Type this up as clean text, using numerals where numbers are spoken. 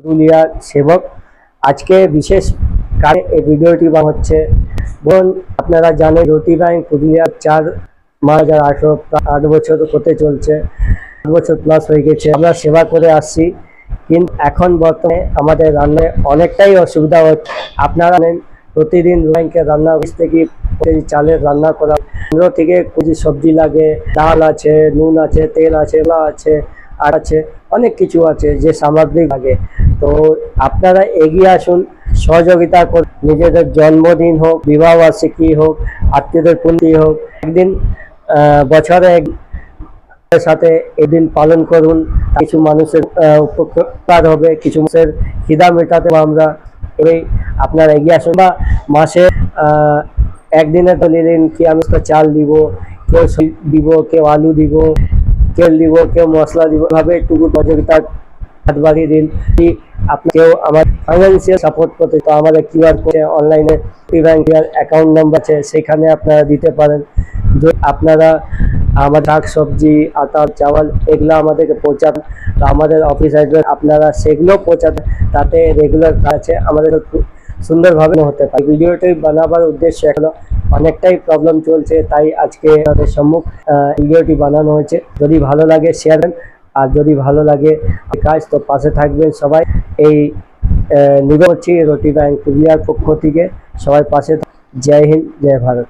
পুরুলিয়া সেবক। আজকে বিশেষ কারণে এই ভিডিওটি বা হচ্ছে বোন, আপনারা জানেন রুটি ব্যাংক পুরুলিয়ার 4/2018 8 বছর হতে চলছে, 8 বছর প্লাস হয়ে গেছে আমরা সেবা করে আসছি। কিন্তু এখন বর্তমানে আমাদের রান্নায় অনেকটাই অসুবিধা হচ্ছে। আপনারা জানেন প্রতিদিন ব্যাংকের রান্না থেকে চালের রান্না করা 15 থেকে 20 সবজি লাগে, ডাল আছে, নুন আছে, তেল আছে, আছে আর আছে অনেক কিছু আছে যে সামগ্রী লাগে। তো আপনারা এগিয়ে আসুন, সহযোগিতা করুন। নিজেদের জন্মদিন হোক, বিবাহ বার্ষিকী হোক, আত্মীয়দের পুণ্যি হোক, একদিন বছরে সাথে এদিন পালন করুন। কিছু মানুষের উপকার হবে, কিছু মানুষের খিদা মেটাতে আমরা এই আপনারা এগিয়ে আসুন। বা মাসে একদিনে তো নিলেন কি আমি তো চাল দিব, কেউ দিব, কেউ আলু দিব, তেল দিব, কেউ মশলা দিব, ভাবে একটু সহযোগিতা হাত বাড়িয়ে দিন। কেউ আমার ফাইন্যান্সিয়াল সাপোর্ট করতে তো আমাদের কিউআর কোডে অনলাইনে ব্যাংকের অ্যাকাউন্ট নাম্বার আছে, সেখানে আপনারা দিতে পারেন। আপনারা আমাদের শাক সবজি আটা চাওয়াল এগুলো আমাদেরকে পৌঁছান, তো আমাদের অফিস অ্যাড্রেস আপনারা সেগুলো পৌঁছাতে, তাতে রেগুলার আছে আমাদের খুব সুন্দরভাবে হতে পারে। ভিডিওটি বানাবার উদ্দেশ্য হলো অনেকটাই প্রবলেম চলছে, তাই আজকে আমাদের সম্মুখ ভিডিওটি বানানো হয়েছে। যদি ভালো লাগে শেয়ার করেন, আর যদি ভালো লাগে কাজ তো পাশে থাকবেন সবাই। এই নিবেদন করছি রুটি ব্যাংক পুরুলিয়ার পক্ষ থেকে, সবাই পাশে। জয় হিন্দ, জয় ভারত।